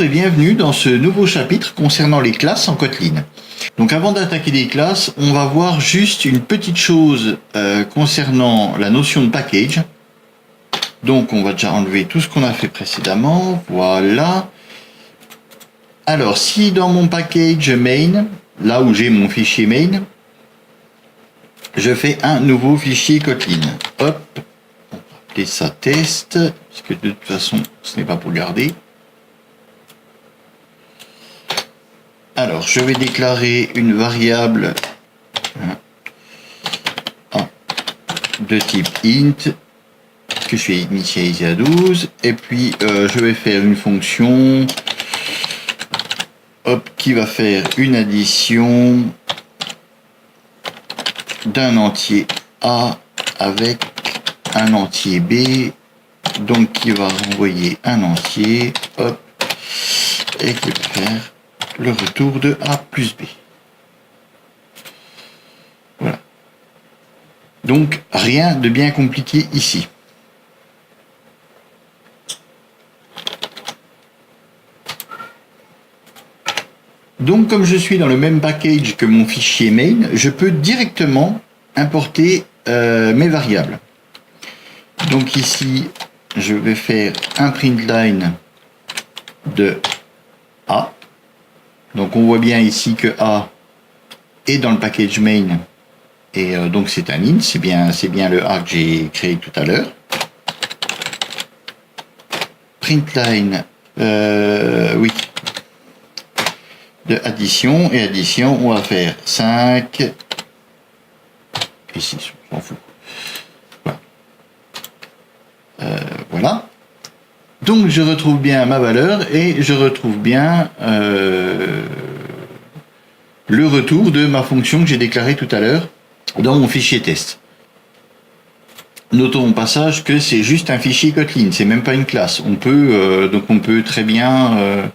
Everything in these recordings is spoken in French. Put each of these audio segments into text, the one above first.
et bienvenue dans ce nouveau chapitre concernant les classes en Kotlin. Donc avant d'attaquer les classes, on va voir juste une petite chose concernant la notion de package. Donc on va déjà enlever tout ce qu'on a fait précédemment, voilà. Alors si dans mon package main, là où j'ai mon fichier main, je fais un nouveau fichier Kotlin. Hop, on va appeler ça test, parce que de toute façon ce n'est pas pour garder. Alors, je vais déclarer une variable de type int que je vais initialiser à 12 et puis je vais faire une fonction qui va faire une addition d'un entier A avec un entier B, donc qui va renvoyer un entier et qui va faire le retour de A plus B. Voilà. Donc, rien de bien compliqué ici. Donc, comme je suis dans le même package que mon fichier main, je peux directement importer mes variables. Donc ici, je vais faire un println de A. Donc on voit bien ici que A est dans le package main et donc c'est un int, c'est bien le A que j'ai créé tout à l'heure. Println oui, de addition, et addition on va faire 5 ici, on s'en fout. Voilà. Voilà. Donc je retrouve bien ma valeur et je retrouve bien le retour de ma fonction que j'ai déclarée tout à l'heure dans mon fichier test. Notons au passage que c'est juste un fichier Kotlin, c'est même pas une classe. On peut très bien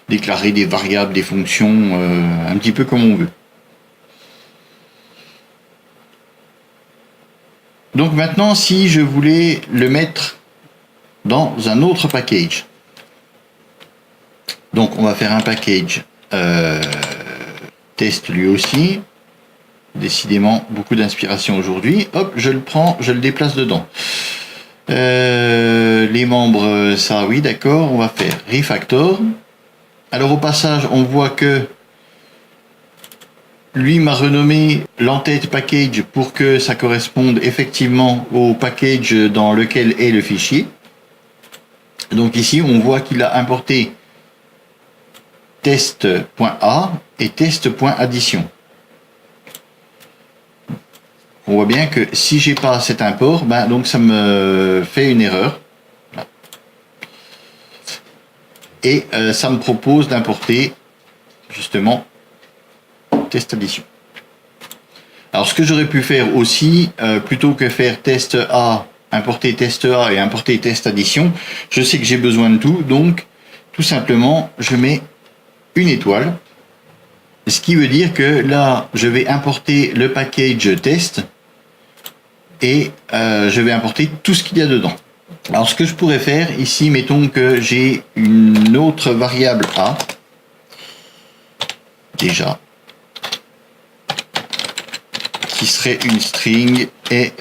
déclarer des variables, des fonctions, un petit peu comme on veut. Donc maintenant, si je voulais le mettre dans un autre package. Donc on va faire un package test lui aussi. Décidément beaucoup d'inspiration aujourd'hui. Hop, je le prends, je le déplace dedans. Les membres, ça oui, d'accord. On va faire refactor. Alors au passage, on voit que lui m'a renommé l'entête package pour que ça corresponde effectivement au package dans lequel est le fichier. Donc ici, on voit qu'il a importé test.a et test.addition. On voit bien que si j'ai pas cet import, donc ça me fait une erreur. Et ça me propose d'importer justement test addition. Alors ce que j'aurais pu faire aussi, plutôt que faire test A, importer test A et importer test addition, je sais que j'ai besoin de tout, donc tout simplement je mets une étoile, ce qui veut dire que là je vais importer le package test et je vais importer tout ce qu'il y a dedans. Alors ce que je pourrais faire ici, mettons que j'ai une autre variable A, déjà, qui serait une string et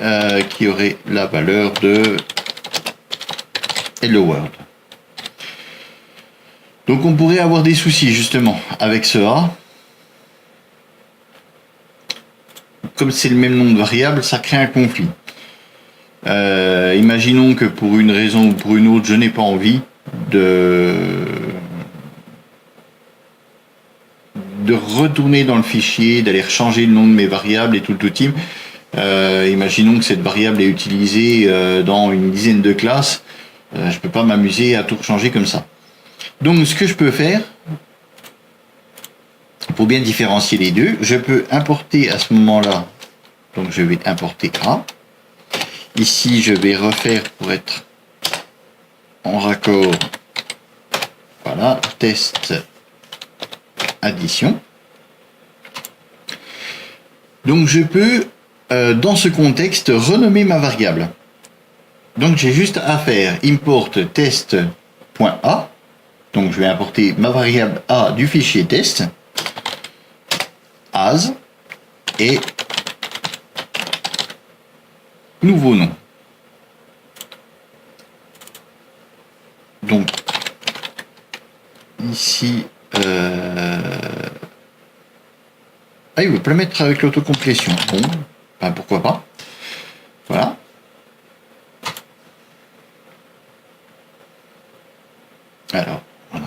qui aurait la valeur de hello world. Donc on pourrait avoir des soucis justement avec ce A. Comme c'est le même nom de variable, ça crée un conflit. Imaginons que pour une raison ou pour une autre, je n'ai pas envie de retourner dans le fichier, d'aller changer le nom de mes variables et tout le team. Imaginons que cette variable est utilisée dans une dizaine de classes. Je peux pas m'amuser à tout changer comme ça. Donc ce que je peux faire, pour bien différencier les deux, je peux importer à ce moment-là, donc je vais importer A. Ici je vais refaire pour être en raccord, voilà, test addition. Donc je peux dans ce contexte renommer ma variable. Donc j'ai juste à faire import test.a Donc je vais importer ma variable A du fichier test, as, et nouveau nom. Donc ici, il ne veut pas le mettre avec l'autocomplétion. Bon, ben pourquoi pas. Voilà. Alors, voilà.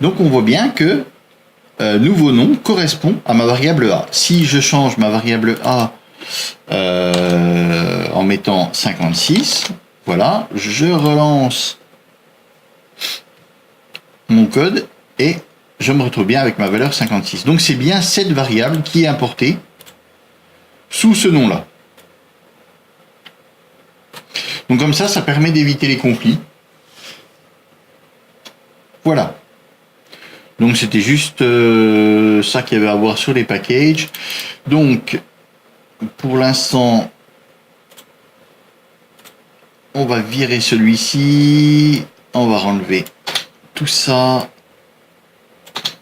Donc on voit bien que nouveau nom correspond à ma variable A. Si je change ma variable A en mettant 56, voilà, je relance mon code et je me retrouve bien avec ma valeur 56. Donc c'est bien cette variable qui est importée sous ce nom-là. Donc comme ça permet d'éviter les conflits. Voilà. Donc c'était juste ça qu'il y avait à voir sur les packages. Donc pour l'instant, on va virer celui-ci, on va enlever tout ça.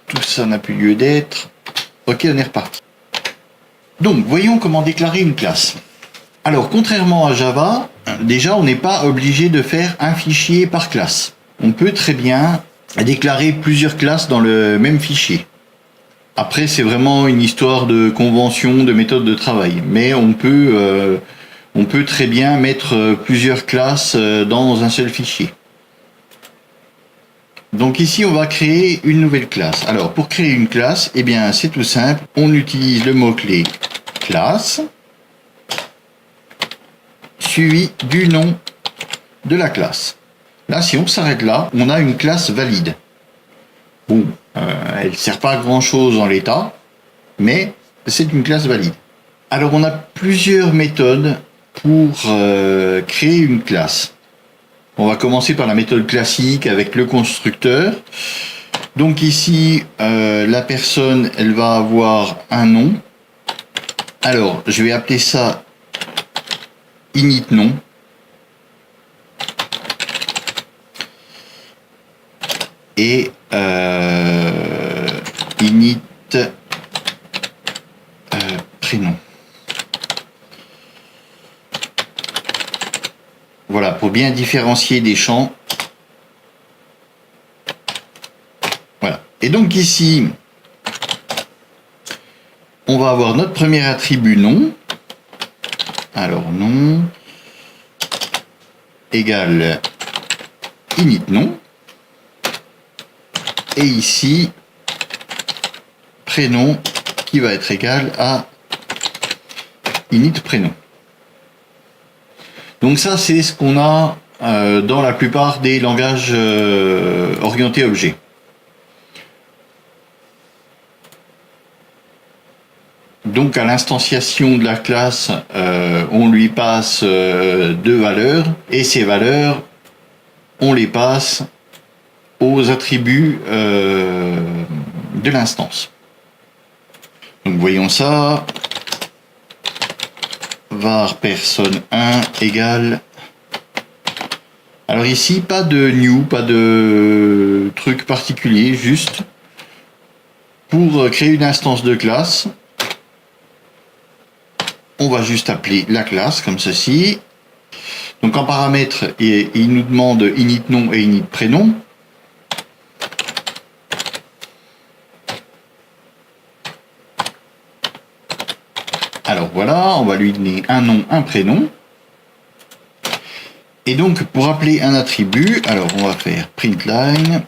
Tout ça n'a plus lieu d'être. Ok, on est reparti. Donc voyons comment déclarer une classe. Alors contrairement à Java, déjà on n'est pas obligé de faire un fichier par classe. On peut très bien déclarer plusieurs classes dans le même fichier. Après, c'est vraiment une histoire de convention, de méthode de travail. Mais on peut très bien mettre plusieurs classes dans un seul fichier. Donc ici, on va créer une nouvelle classe. Alors, pour créer une classe, eh bien, c'est tout simple. On utilise le mot-clé classe suivi du nom de la classe. Là, si on s'arrête là, on a une classe valide. Bon, elle ne sert pas à grand chose en l'état, mais c'est une classe valide. Alors, on a plusieurs méthodes pour créer une classe. On va commencer par la méthode classique avec le constructeur. Donc ici, la personne, elle va avoir un nom. Alors, je vais appeler ça init nom. Et init prénom. Voilà, pour bien différencier des champs. Voilà. Et donc ici, on va avoir notre premier attribut nom. Alors nom égale init nom. Et ici, prénom qui va être égal à init prénom. Donc ça, c'est ce qu'on a dans la plupart des langages orientés objet. Donc à l'instanciation de la classe, on lui passe deux valeurs, et ces valeurs, on les passe aux attributs de l'instance. Donc voyons ça. Var personne 1 égale. Alors ici, pas de new, pas de truc particulier, juste pour créer une instance de classe, on va juste appeler la classe comme ceci. Donc en paramètres, il nous demande init nom et init prénom. Alors voilà, on va lui donner un nom, un prénom. Et donc pour appeler un attribut, alors on va faire println.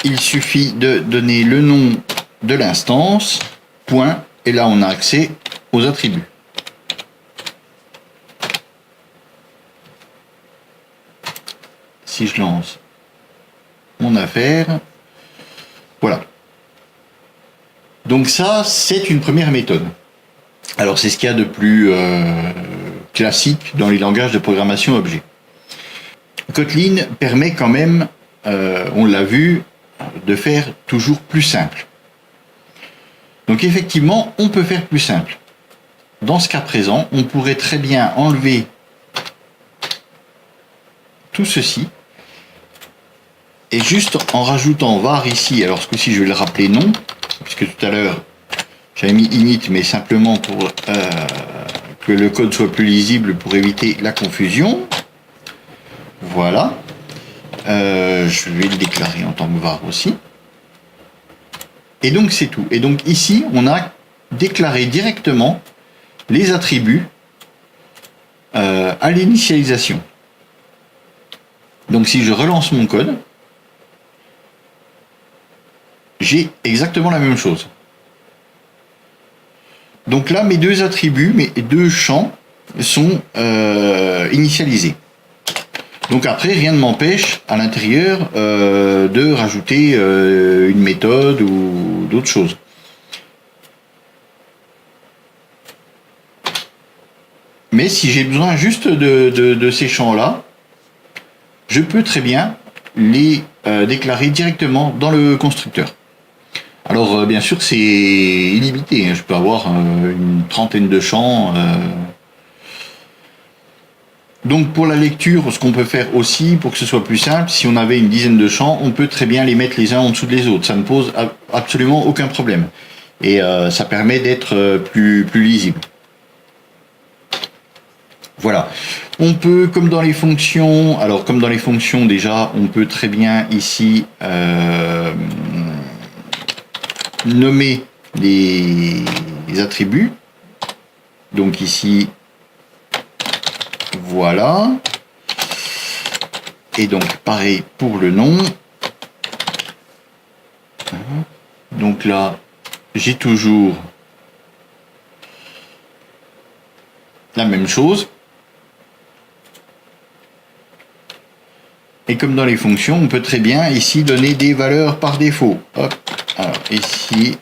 Il suffit de donner le nom de l'instance, point, et là on a accès aux attributs. Si je lance mon affaire, voilà. Donc ça, c'est une première méthode. Alors c'est ce qu'il y a de plus classique dans les langages de programmation objet. Kotlin permet quand même, on l'a vu, de faire toujours plus simple. Donc effectivement, on peut faire plus simple. Dans ce cas présent, on pourrait très bien enlever tout ceci Et juste en rajoutant var ici, alors ce coup-ci je vais le rappeler non, puisque tout à l'heure j'avais mis init, mais simplement pour que le code soit plus lisible pour éviter la confusion. Voilà. Je vais le déclarer en tant que var aussi. Et donc c'est tout. Et donc ici, on a déclaré directement les attributs à l'initialisation. Donc si je relance mon code, j'ai exactement la même chose. Donc là, mes deux attributs, mes deux champs sont initialisés. Donc après, rien ne m'empêche à l'intérieur de rajouter une méthode ou d'autres choses. Mais si j'ai besoin juste de ces champs-là, je peux très bien les déclarer directement dans le constructeur. Alors bien sûr c'est illimité, je peux avoir une trentaine de champs. Donc pour la lecture, ce qu'on peut faire aussi, pour que ce soit plus simple, si on avait une dizaine de champs, on peut très bien les mettre les uns en dessous des autres. Ça ne pose absolument aucun problème. Et ça permet d'être plus lisible. Voilà. On peut, comme dans les fonctions, alors comme dans les fonctions déjà, on peut très bien ici nommer les attributs. Donc ici, voilà. Et donc pareil pour le nom. Donc là, j'ai toujours la même chose. Et comme dans les fonctions, on peut très bien ici donner des valeurs par défaut. Hop. Alors ici,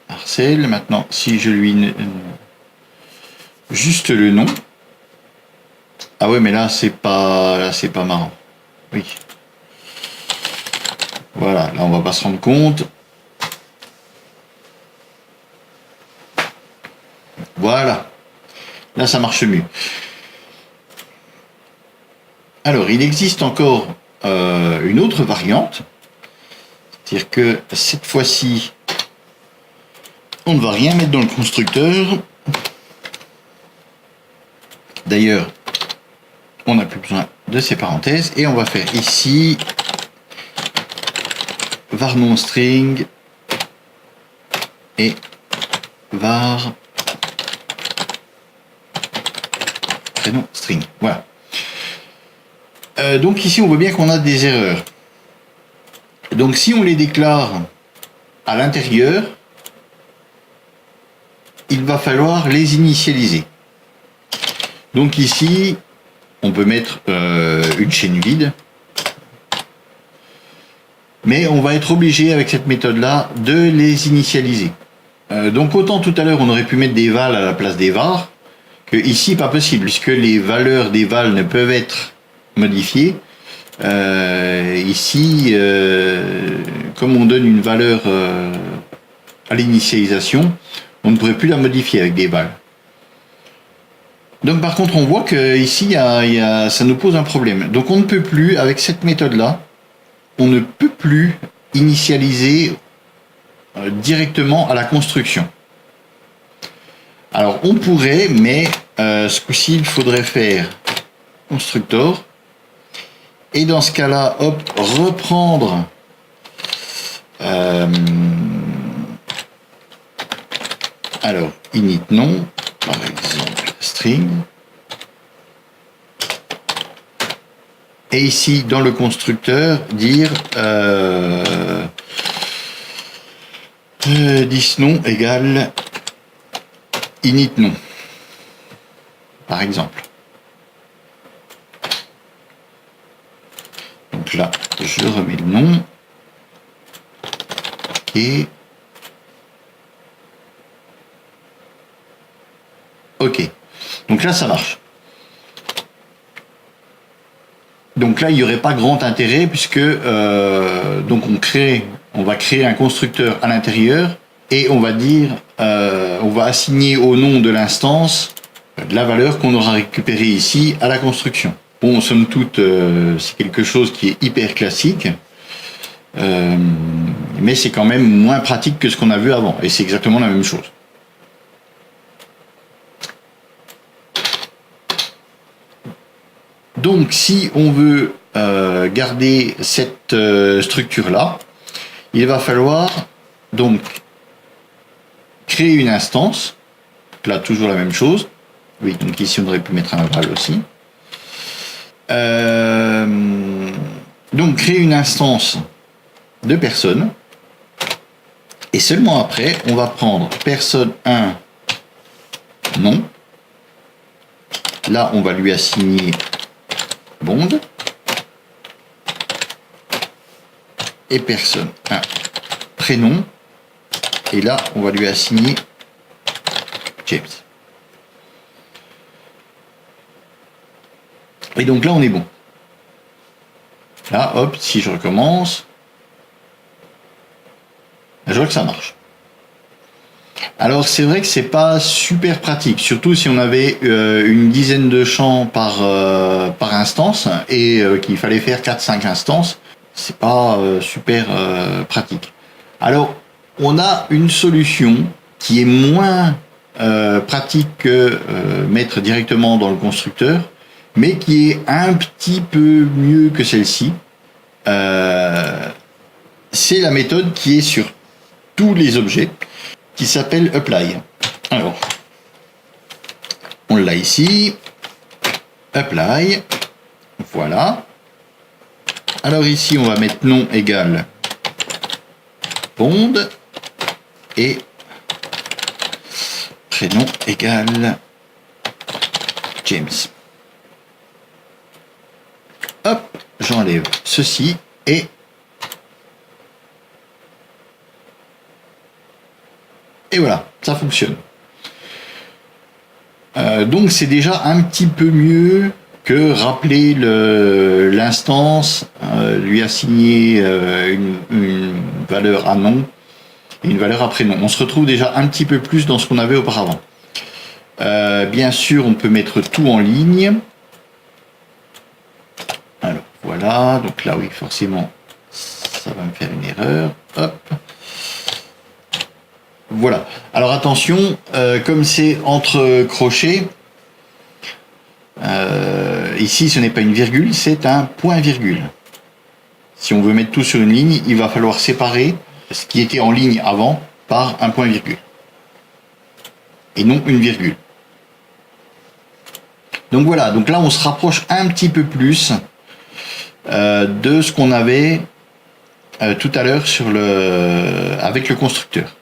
Marcel. Maintenant, si je lui juste le nom. Ah ouais, mais là c'est pas marrant. Oui. Voilà, là on va pas se rendre compte. Voilà. Là ça marche mieux. Alors, il existe encore une autre variante, c'est-à-dire que cette fois-ci, on ne va rien mettre dans le constructeur. D'ailleurs, on n'a plus besoin de ces parenthèses et on va faire ici var non string et var prénom string. Voilà. Donc ici, on voit bien qu'on a des erreurs. Donc si on les déclare à l'intérieur, il va falloir les initialiser. Donc ici, on peut mettre une chaîne vide. Mais on va être obligé, avec cette méthode-là, de les initialiser. Donc autant tout à l'heure, on aurait pu mettre des vals à la place des var, que ici, pas possible, puisque les valeurs des vals ne peuvent être modifié. Ici, comme on donne une valeur à l'initialisation, on ne pourrait plus la modifier avec des vals. Donc par contre, on voit que ici, ça nous pose un problème. Donc on ne peut plus, avec cette méthode-là, on ne peut plus initialiser directement à la construction. Alors on pourrait, mais ce coup-ci, il faudrait faire constructor. Et dans ce cas-là, hop, reprendre alors init nom, par exemple string. Et ici, dans le constructeur, dire disnom égale init nom, par exemple. Donc là, je remets le nom et OK. Donc là, ça marche. Donc là, il n'y aurait pas grand intérêt puisque donc on va créer un constructeur à l'intérieur et on va dire, on va assigner au nom de l'instance la valeur qu'on aura récupérée ici à la construction. Bon, somme toute, c'est quelque chose qui est hyper classique, mais c'est quand même moins pratique que ce qu'on a vu avant, et c'est exactement la même chose. Donc, si on veut garder cette structure-là, il va falloir donc créer une instance. Là, toujours la même chose. Oui, donc ici, on aurait pu mettre un val aussi. Donc, créer une instance de personne. Et seulement après, on va prendre personne 1, nom. Là, on va lui assigner Bond. Et personne 1, prénom. Et là, on va lui assigner James. Et donc là, on est bon. Là, hop, si je recommence, je vois que ça marche. Alors, c'est vrai que c'est pas super pratique, surtout si on avait une dizaine de champs par instance et qu'il fallait faire 4-5 instances. C'est pas super pratique. Alors, on a une solution qui est moins pratique que mettre directement dans le constructeur, mais qui est un petit peu mieux que celle-ci. C'est la méthode qui est sur tous les objets, qui s'appelle apply. Alors, on l'a ici, apply, voilà. Alors ici, on va mettre nom égal Bond et prénom égal James. Hop, j'enlève ceci et voilà, ça fonctionne. Donc c'est déjà un petit peu mieux que rappeler l'instance, lui assigner une valeur à nom et une valeur à prénom. On se retrouve déjà un petit peu plus dans ce qu'on avait auparavant. Bien sûr, on peut mettre tout en ligne. Alors voilà, donc là oui, forcément, ça va me faire une erreur. Hop. Voilà. Alors attention, comme c'est entre crochets, ici ce n'est pas une virgule, c'est un point-virgule. Si on veut mettre tout sur une ligne, il va falloir séparer ce qui était en ligne avant par un point-virgule. Et non une virgule. Donc voilà, donc là on se rapproche un petit peu plus de ce qu'on avait tout à l'heure avec le constructeur.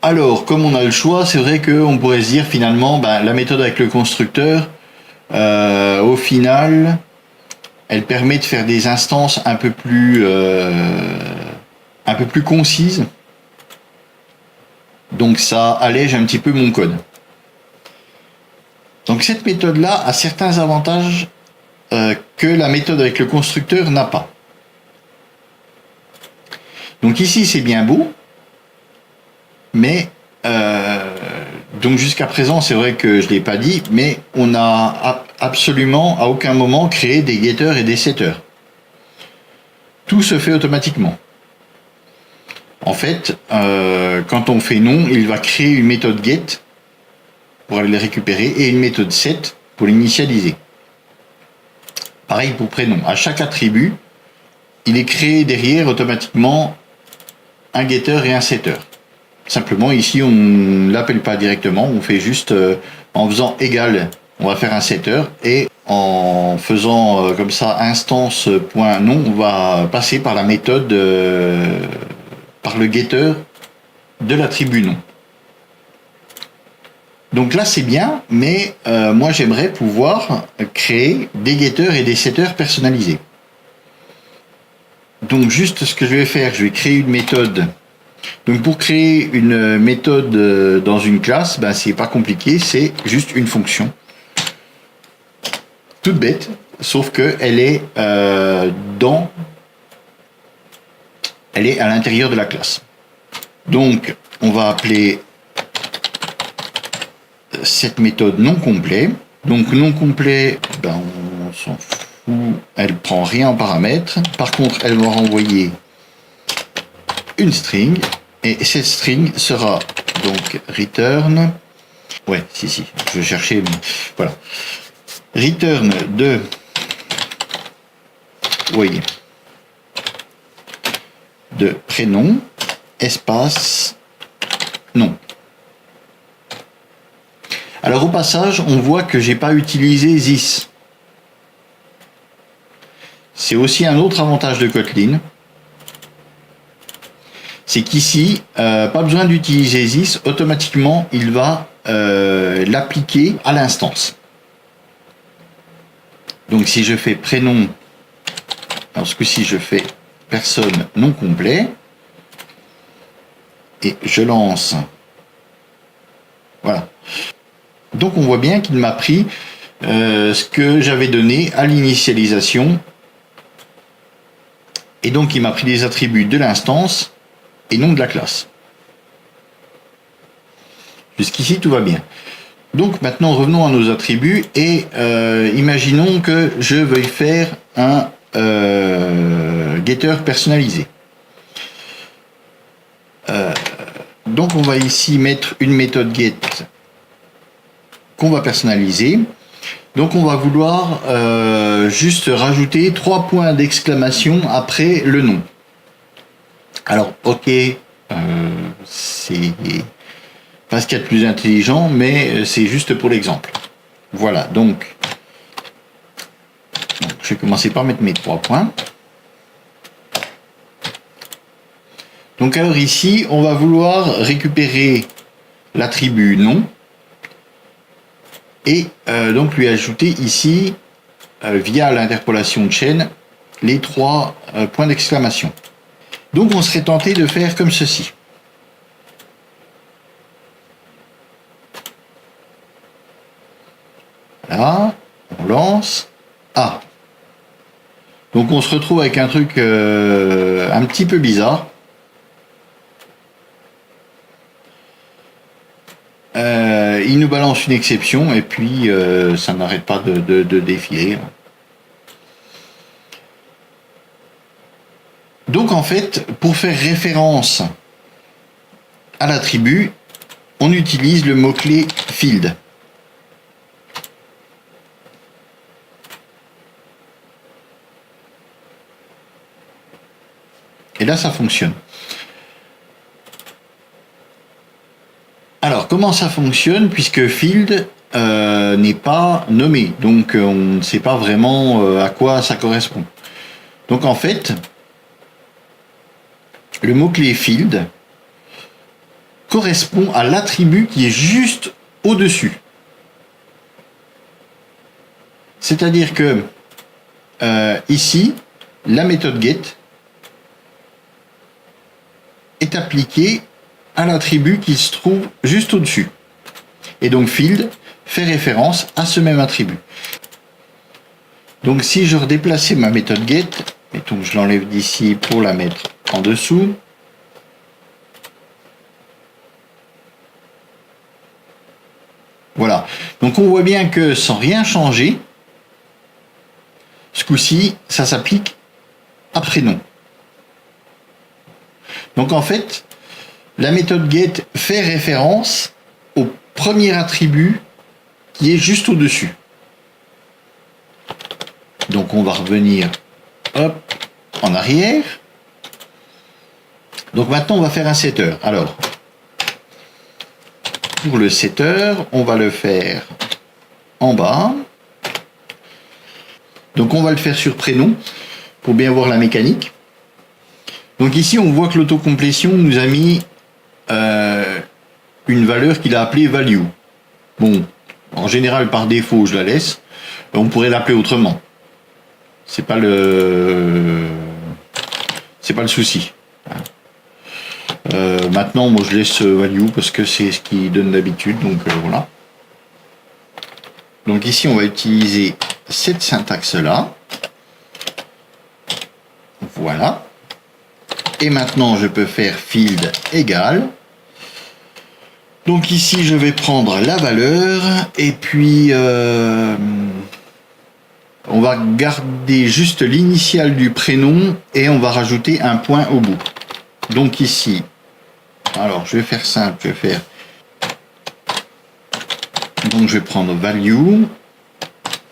Alors, comme on a le choix, c'est vrai qu'on pourrait se dire finalement, la méthode avec le constructeur, au final, elle permet de faire des instances un peu plus concises. Donc ça allège un petit peu mon code. Donc cette méthode-là a certains avantages que la méthode avec le constructeur n'a pas. Donc ici, c'est bien beau. Mais, donc jusqu'à présent, c'est vrai que je ne l'ai pas dit, mais on n'a absolument à aucun moment créé des getters et des setters. Tout se fait automatiquement. En fait, quand on fait nom, il va créer une méthode get pour aller les récupérer et une méthode set pour l'initialiser. Pareil pour prénom. À chaque attribut, il est créé derrière automatiquement un getter et un setter. Simplement, ici, on ne l'appelle pas directement, on fait juste en faisant égal, on va faire un setter, et en faisant comme ça instance.nom, on va passer par la méthode, par le getter de l'attribut nom. Donc là, c'est bien, mais moi, j'aimerais pouvoir créer des getters et des setters personnalisés. Donc, juste ce que je vais faire, je vais créer une méthode. Donc pour créer une méthode dans une classe, c'est pas compliqué, c'est juste une fonction. Toute bête, sauf que elle est à l'intérieur de la classe. Donc on va appeler cette méthode non complet. Donc non complet, ben, on s'en fout, elle prend rien en paramètre. Par contre, elle va renvoyer une string, et cette string sera donc return, ouais, si, je cherchais, mais voilà, return de, vous voyez, de prénom, espace, nom. Alors au passage, on voit que j'ai pas utilisé this. C'est aussi un autre avantage de Kotlin. C'est qu'ici, pas besoin d'utiliser this, automatiquement il va l'appliquer à l'instance. Donc si je fais prénom, alors ce coup-ci je fais personne non complet, et je lance, voilà. Donc on voit bien qu'il m'a pris ce que j'avais donné à l'initialisation, et donc il m'a pris les attributs de l'instance et non de la classe. Jusqu'ici tout va bien. Donc maintenant revenons à nos attributs et imaginons que je veuille faire un getter personnalisé. Donc on va ici mettre une méthode get qu'on va personnaliser. Donc on va vouloir juste rajouter 3 points d'exclamation après le nom. Alors ok, c'est pas ce qu'il y a de plus intelligent, mais c'est juste pour l'exemple. Voilà, donc je vais commencer par mettre mes 3 points. Donc alors ici, on va vouloir récupérer l'attribut nom et donc lui ajouter ici, via l'interpolation de chaîne, les 3 points d'exclamation. Donc on serait tenté de faire comme ceci. Là, on lance A. Donc on se retrouve avec un truc un petit peu bizarre. Il nous balance une exception et puis ça n'arrête pas de défiler. Donc en fait, pour faire référence à l'attribut, on utilise le mot-clé field. Et là, ça fonctionne. Alors, comment ça fonctionne puisque field n'est pas nommé, donc on ne sait pas vraiment à quoi ça correspond. Donc en fait, le mot-clé field correspond à l'attribut qui est juste au-dessus. C'est-à-dire que ici, la méthode get est appliquée à l'attribut qui se trouve juste au-dessus. Et donc field fait référence à ce même attribut. Donc si je redéplaçais ma méthode get, mettons que je l'enlève d'ici pour la mettre en dessous, voilà. Donc on voit bien que sans rien changer, ce coup-ci, ça s'applique à prénom. Donc en fait, la méthode get fait référence au premier attribut qui est juste au-dessus. Donc on va revenir hop, en arrière. Donc maintenant on va faire un setter. Alors, pour le setter, on va le faire en bas. Donc on va le faire sur prénom pour bien voir la mécanique. Donc ici on voit que l'autocomplétion nous a mis une valeur qu'il a appelée value. Bon, en général par défaut je la laisse. On pourrait l'appeler autrement. C'est pas le souci. Maintenant moi je laisse value parce que c'est ce qui donne d'habitude, donc voilà. Donc ici on va utiliser cette syntaxe là. Voilà. Et maintenant je peux faire field égale Donc ici, je vais prendre la valeur et puis on va garder juste l'initiale du prénom et on va rajouter un point au bout. Donc ici, alors je vais faire simple, je vais faire. Donc je vais prendre value,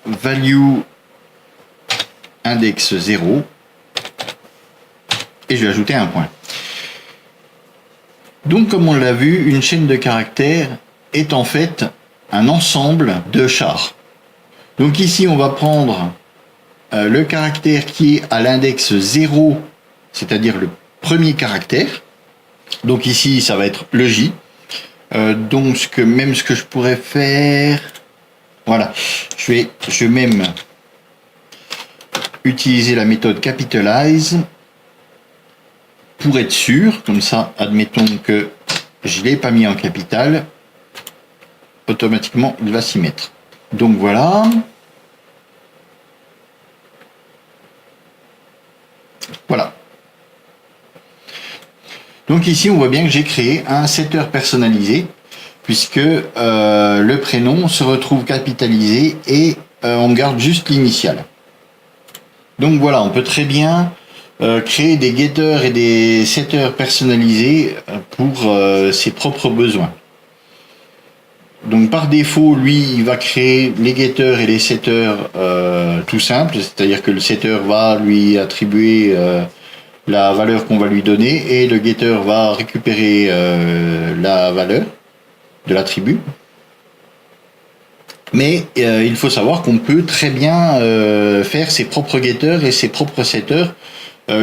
value index 0 et je vais ajouter un point. Donc comme on l'a vu, une chaîne de caractères est en fait un ensemble de chars. Donc ici on va prendre le caractère qui est à l'index 0, c'est-à-dire le premier caractère. Donc ici ça va être le J. Donc ce que je pourrais faire, voilà, je vais même utiliser la méthode capitalize pour être sûr, comme ça, admettons que je ne l'ai pas mis en capital, automatiquement il va s'y mettre. Donc voilà. Voilà. Donc ici on voit bien que j'ai créé un setter personnalisé puisque le prénom se retrouve capitalisé et on garde juste l'initiale. Donc voilà, on peut très bien créer des getters et des setters personnalisés pour ses propres besoins. Donc par défaut, lui, il va créer les getters et les setters tout simples, c'est-à-dire que le setter va lui attribuer la valeur qu'on va lui donner et le getter va récupérer la valeur de l'attribut. Mais il faut savoir qu'on peut très bien faire ses propres getters et ses propres setters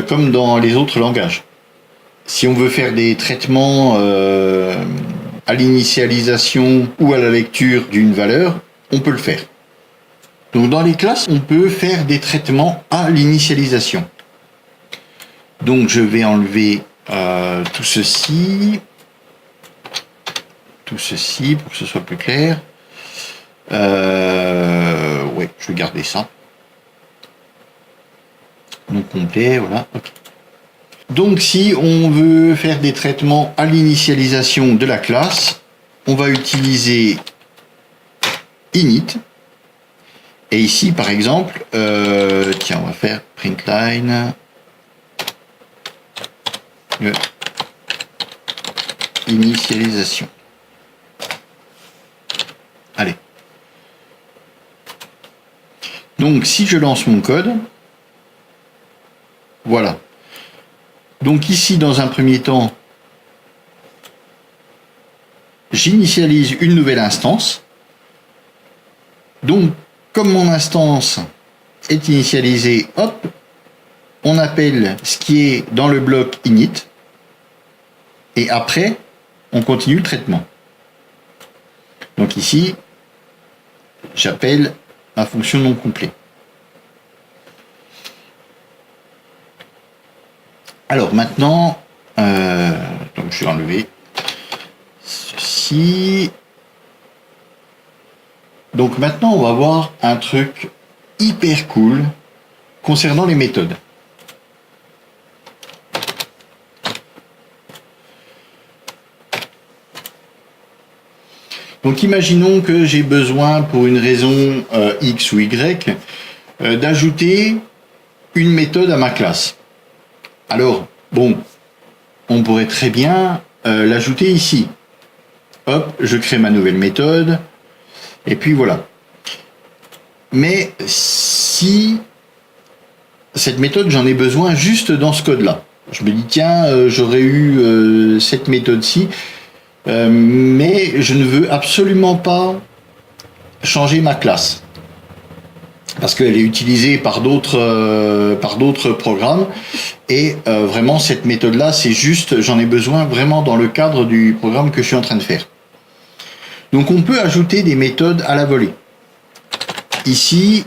comme dans les autres langages. Si on veut faire des traitements à l'initialisation ou à la lecture d'une valeur, on peut le faire. Donc dans les classes, on peut faire des traitements à l'initialisation. Donc je vais enlever tout ceci pour que ce soit plus clair. Ouais, je vais garder ça. Donc complet, voilà. Okay. Donc si on veut faire des traitements à l'initialisation de la classe, on va utiliser init. Et ici, par exemple, tiens, on va faire println initialisation. Allez. Donc si je lance mon code, voilà. Donc ici, dans un premier temps, j'initialise une nouvelle instance. Donc, comme mon instance est initialisée, hop, on appelle ce qui est dans le bloc init. Et après, on continue le traitement. Donc ici, j'appelle ma fonction non complet. Alors maintenant, donc je vais enlever ceci. Donc maintenant, on va voir un truc hyper cool concernant les méthodes. Donc imaginons que j'ai besoin, pour une raison X ou Y, d'ajouter une méthode à ma classe. Alors, bon, on pourrait très bien l'ajouter ici. Hop, je crée ma nouvelle méthode, et puis voilà. Mais si cette méthode, j'en ai besoin juste dans ce code-là. Je me dis, tiens, j'aurais eu cette méthode-ci, mais je ne veux absolument pas changer ma classe. Parce qu'elle est utilisée par d'autres programmes. Et vraiment, cette méthode-là, c'est juste, j'en ai besoin vraiment dans le cadre du programme que je suis en train de faire. Donc, on peut ajouter des méthodes à la volée. Ici,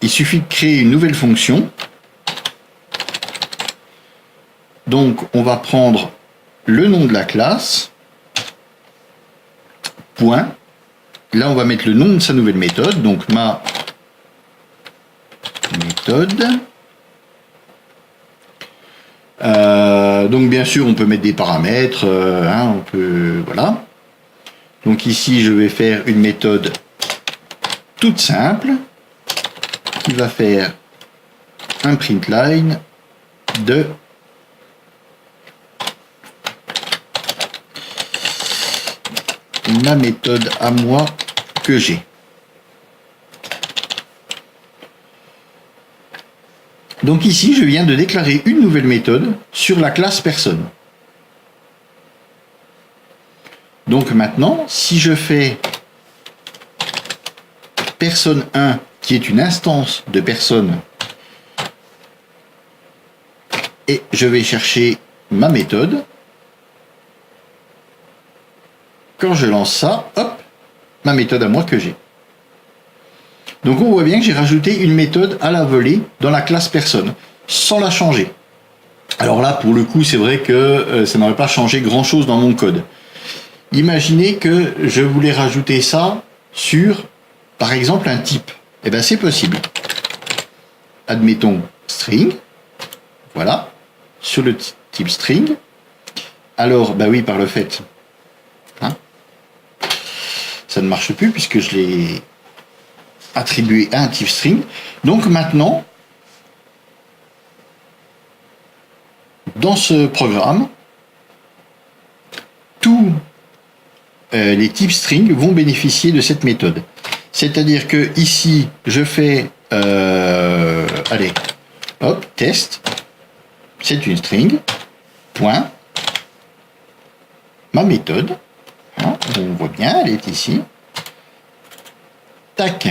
il suffit de créer une nouvelle fonction. Donc, on va prendre le nom de la classe, point. Là, on va mettre le nom de sa nouvelle méthode, donc ma méthode. Donc bien sûr on peut mettre des paramètres, on peut, voilà. Donc ici, je vais faire une méthode toute simple qui va faire un println de ma méthode à moi que j'ai. Donc ici, je viens de déclarer une nouvelle méthode sur la classe personne. Donc maintenant, si je fais personne 1, qui est une instance de personne, et je vais chercher ma méthode, quand je lance ça, hop, ma méthode à moi que j'ai. Donc on voit bien que j'ai rajouté une méthode à la volée dans la classe personne, sans la changer. Alors là, pour le coup, c'est vrai que ça n'aurait pas changé grand-chose dans mon code. Imaginez que je voulais rajouter ça sur, par exemple, un type. Eh bien, c'est possible. Admettons string, voilà, sur le type string. Alors, bah oui, par le fait, hein, ça ne marche plus puisque je l'ai attribué à un type string. Donc maintenant, dans ce programme, tous les types string vont bénéficier de cette méthode. C'est-à-dire que ici, je fais, allez, hop, test, c'est une string, point, ma méthode, hein, on voit bien, elle est ici, tac.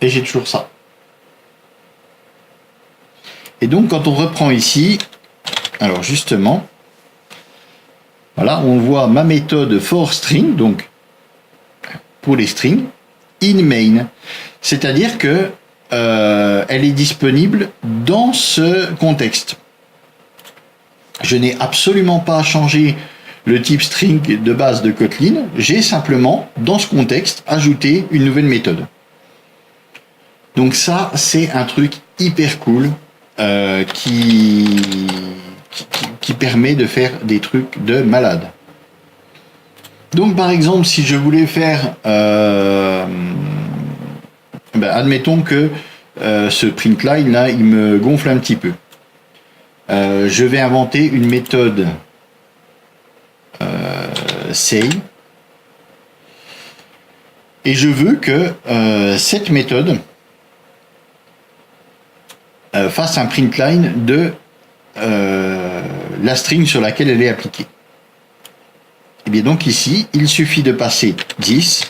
Et j'ai toujours ça. Et donc, quand on reprend ici, alors justement, voilà, on voit ma méthode for string, donc pour les strings, in main. C'est-à-dire que elle est disponible dans ce contexte. Je n'ai absolument pas changé le type string de base de Kotlin, j'ai simplement, dans ce contexte, ajouté une nouvelle méthode. Donc ça, c'est un truc hyper cool qui permet de faire des trucs de malade. Donc par exemple, si je voulais faire, admettons que ce println là, il me gonfle un petit peu. Je vais inventer une méthode say et je veux que cette méthode fasse un println de la string sur laquelle elle est appliquée. Et bien donc ici, il suffit de passer 10.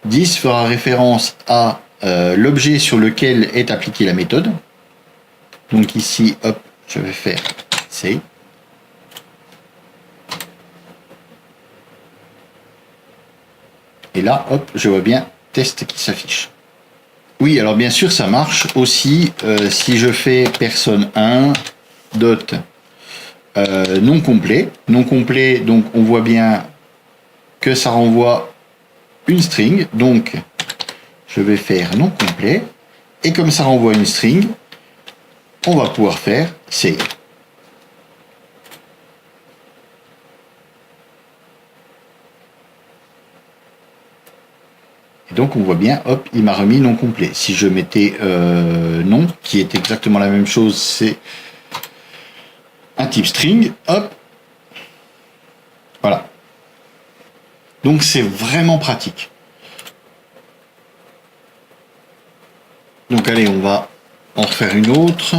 10 fera référence à l'objet sur lequel est appliquée la méthode. Donc ici, hop, je vais faire say. Et là, hop, je vois bien test qui s'affiche. Oui, alors bien sûr, ça marche aussi si je fais personne 1 dot non complet. Non complet, donc on voit bien que ça renvoie une string. Donc, je vais faire non complet. Et comme ça renvoie une string, on va pouvoir faire say. Donc on voit bien, hop, il m'a remis non complet. Si je mettais non, qui est exactement la même chose, c'est un type string, hop, voilà. Donc c'est vraiment pratique. Donc allez, on va en refaire une autre.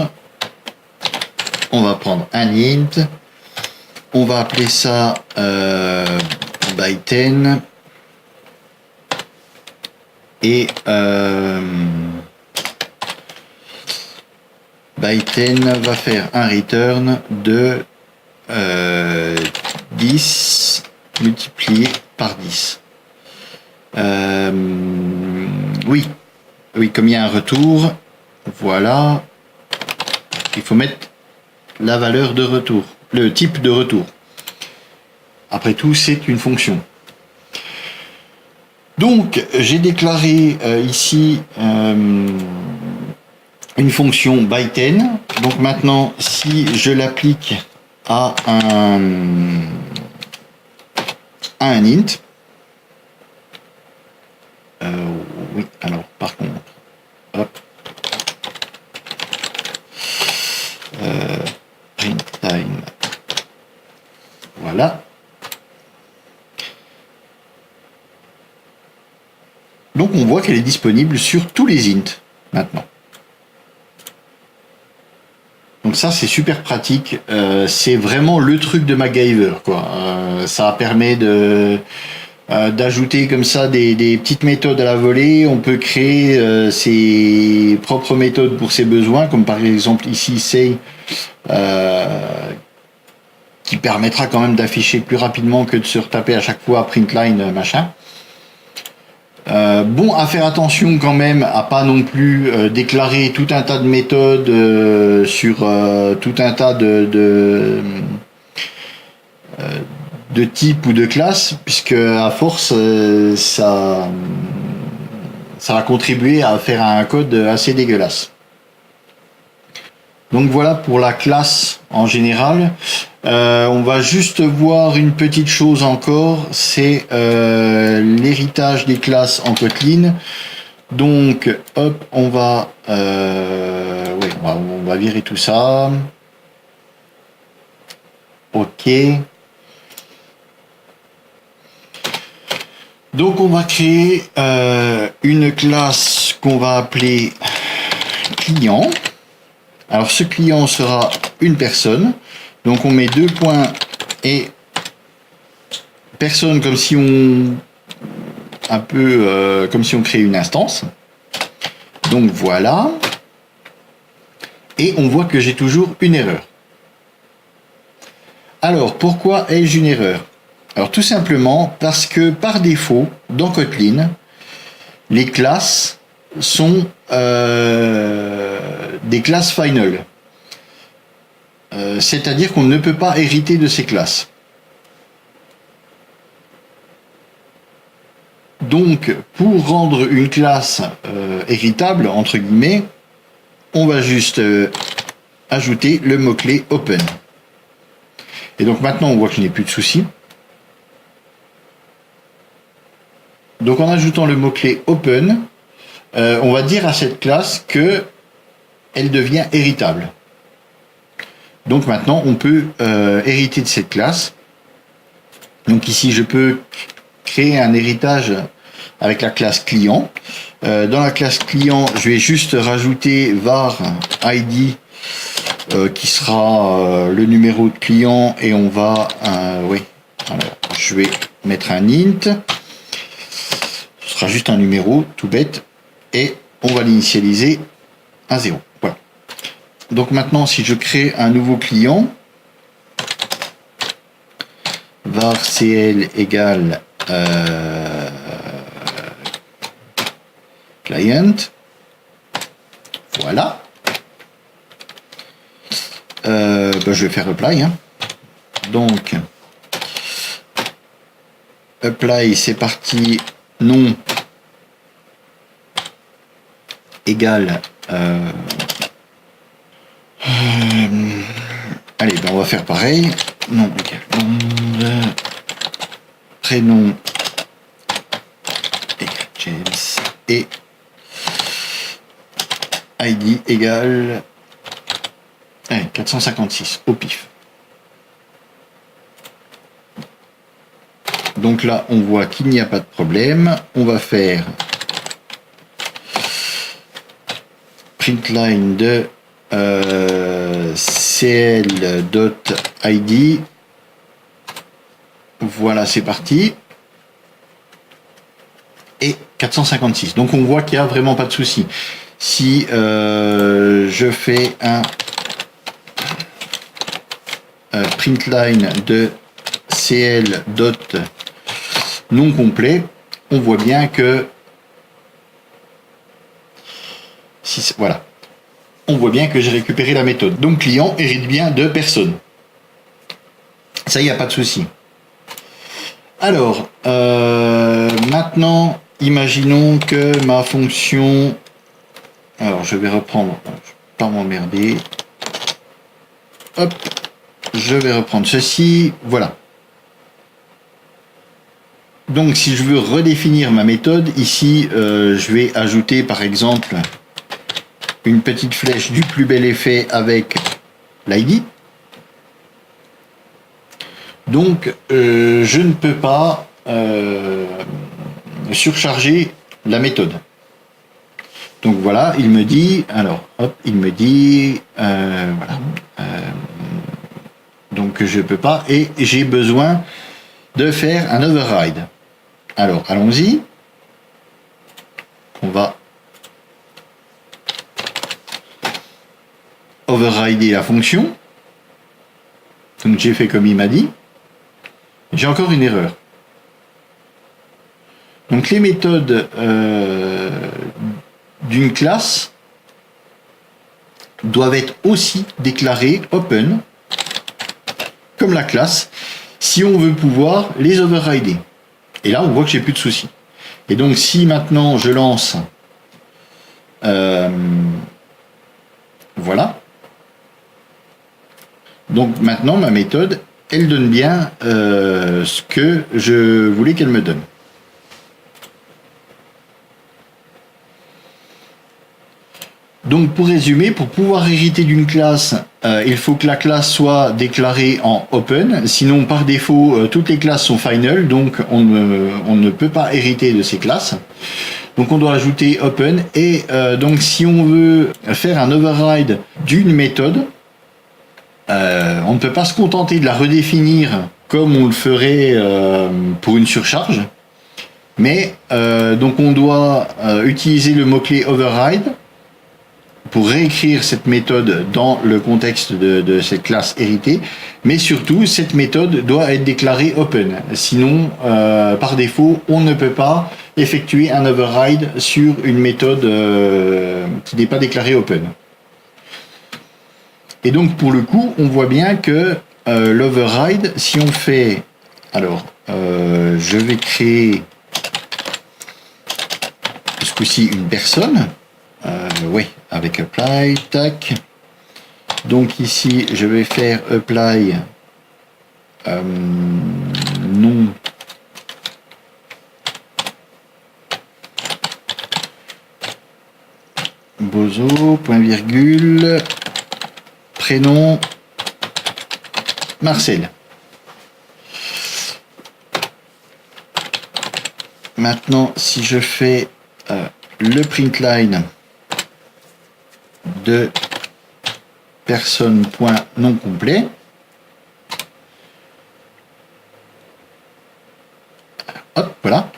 On va prendre un int. On va appeler ça by 10. Et by10 va faire un return de 10 multiplié par 10. Oui, comme il y a un retour, voilà, il faut mettre la valeur de retour, le type de retour. Après tout, c'est une fonction. Donc, j'ai déclaré ici une fonction by10. Donc maintenant, si je l'applique à un int, oui, alors par contre, hop, print time, voilà. Donc on voit qu'elle est disponible sur tous les ints maintenant. Donc ça c'est super pratique, c'est vraiment le truc de MacGyver quoi. Ça permet d'ajouter comme ça des petites méthodes à la volée. On peut créer ses propres méthodes pour ses besoins, comme par exemple ici say, qui permettra quand même d'afficher plus rapidement que de se retaper à chaque fois printline machin. Bon, à faire attention quand même à pas non plus déclarer tout un tas de méthodes sur tout un tas de types ou de classes, puisque à force ça va contribuer à faire un code assez dégueulasse. Donc voilà pour la classe en général. On va juste voir une petite chose encore, c'est l'héritage des classes en Kotlin. Donc hop, on va virer tout ça. Ok. Donc on va créer une classe qu'on va appeler client. Alors ce client sera une personne. Donc on met 2 points et personne comme si on comme si on crée une instance. Donc voilà. Et on voit que j'ai toujours une erreur. Alors pourquoi ai-je une erreur? Alors tout simplement parce que par défaut, dans Kotlin, les classes sont des classes final. C'est-à-dire qu'on ne peut pas hériter de ces classes. Donc pour rendre une classe héritable, entre guillemets, on va juste ajouter le mot-clé open. Et donc maintenant on voit que je n'ai plus de soucis. Donc en ajoutant le mot-clé open, on va dire à cette classe que elle devient héritable. Donc maintenant on peut hériter de cette classe. Donc ici je peux créer un héritage avec la classe client. Dans la classe client, je vais juste rajouter var id qui sera le numéro de client, et on va je vais mettre un int. Ce sera juste un numéro tout bête et on va l'initialiser à 0. Voilà. Donc maintenant si je crée un nouveau client, var cl égale client, voilà. Je vais faire apply. Donc apply, c'est parti, nom égale allez, on va faire pareil, nom égale nom, prénom égale James et ID égale 456 au pif. Donc là on voit qu'il n'y a pas de problème. On va faire printline de cl.id. Voilà, c'est parti. Et 456. Donc on voit qu'il n'y a vraiment pas de souci. Si je fais un printline de cl. Non complet, on voit bien que voilà, on voit bien que j'ai récupéré la méthode. Donc client hérite bien de personne. Ça, il n'y a pas de souci. Alors maintenant, imaginons que ma fonction Alors je vais reprendre, pas m'emmerder. Hop, je vais reprendre ceci, voilà. Donc si je veux redéfinir ma méthode, ici je vais ajouter par exemple une petite flèche du plus bel effet avec l'ID. Donc je ne peux pas surcharger la méthode. Donc voilà, il me dit, alors hop, il me dit, voilà, donc je peux pas et j'ai besoin de faire un override. Alors allons-y, on va overrider la fonction. Donc j'ai fait comme il m'a dit. J'ai encore une erreur. Donc les méthodes d'une classe doivent être aussi déclarées open comme la classe si on veut pouvoir les overrider. Et là on voit que j'ai plus de soucis. Et donc si maintenant je lance voilà, donc maintenant ma méthode elle donne bien ce que je voulais qu'elle me donne. Donc pour résumer, pour pouvoir hériter d'une classe, il faut que la classe soit déclarée en open, sinon par défaut toutes les classes sont final, donc on ne peut pas hériter de ces classes. Donc on doit ajouter open et donc si on veut faire un override d'une méthode, on ne peut pas se contenter de la redéfinir comme on le ferait pour une surcharge, mais donc on doit utiliser le mot-clé override pour réécrire cette méthode dans le contexte de cette classe héritée, mais surtout cette méthode doit être déclarée open, sinon par défaut on ne peut pas effectuer un override sur une méthode qui n'est pas déclarée open. Et donc pour le coup on voit bien que l'override, si on fait, alors je vais créer ce coup-ci une personne. Oui, avec apply, tac. Donc ici, je vais faire apply nom Bozo, point virgule, prénom Marcel. Maintenant, si je fais le print line de personne point non complet, hop, voilà.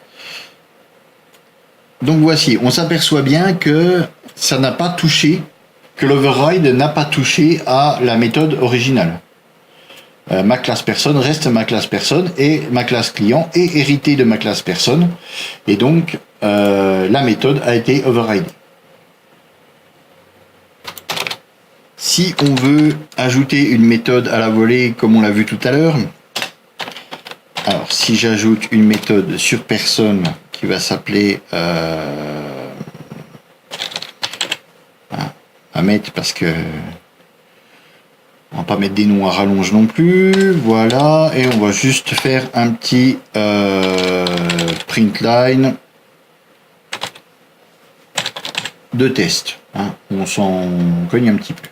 Donc voici, on s'aperçoit bien que ça n'a pas touché, que l'override n'a pas touché à la méthode originale. Ma classe personne reste ma classe personne et ma classe client est héritée de ma classe personne et donc la méthode a été overridée. Si on veut ajouter une méthode à la volée comme on l'a vu tout à l'heure, alors si j'ajoute une méthode sur personne qui va s'appeler à mettre parce que on va pas mettre des noms à rallonge non plus, voilà, et on va juste faire un petit print line de test, hein, on s'en cogne un petit peu.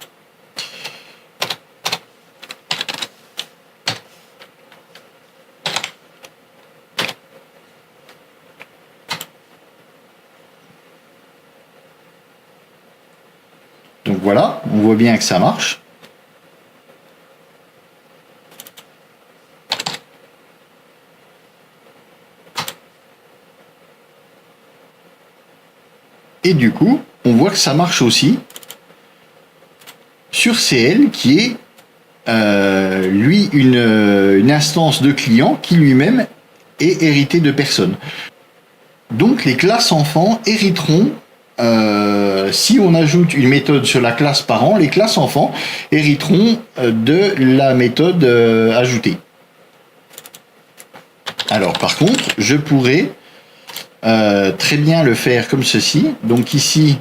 Donc voilà, on voit bien que ça marche. Et du coup, on voit que ça marche aussi sur CL qui est lui une instance de client qui lui-même est hérité de personne. Donc les classes enfants hériteront, si on ajoute une méthode sur la classe parent, les classes enfants hériteront de la méthode ajoutée. Alors par contre, je pourrais très bien le faire comme ceci. Donc ici,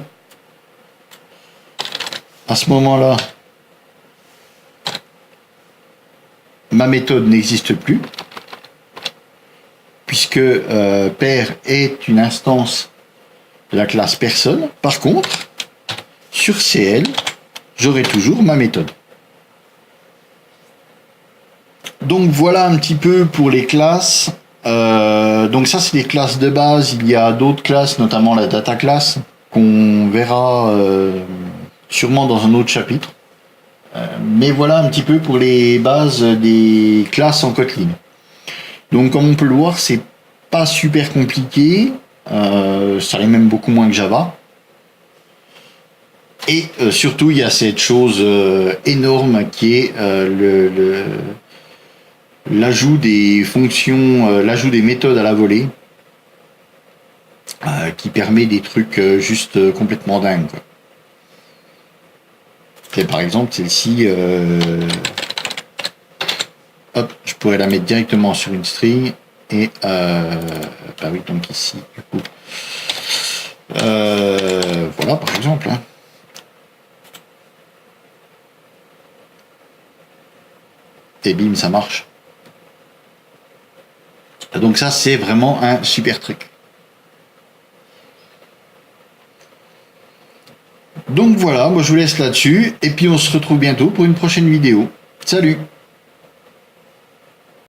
à ce moment-là, ma méthode n'existe plus, puisque pair est une instance de la classe personne. Par contre, sur CL, j'aurai toujours ma méthode. Donc voilà un petit peu pour les classes. Donc ça, c'est les classes de base. Il y a d'autres classes, notamment la data class, qu'on verra sûrement dans un autre chapitre. Mais voilà un petit peu pour les bases des classes en Kotlin. Donc comme on peut le voir, c'est pas super compliqué. Ça l'est même beaucoup moins que Java. Et surtout, il y a cette chose énorme qui est l'ajout des fonctions, l'ajout des méthodes à la volée, qui permet des trucs juste complètement dingues, quoi. Et par exemple, celle-ci, hop, je pourrais la mettre directement sur une string et bah oui, donc ici, du coup, voilà par exemple. Hein. Et bim, ça marche. Donc ça, c'est vraiment un super truc. Donc voilà, moi je vous laisse là-dessus, et puis on se retrouve bientôt pour une prochaine vidéo. Salut!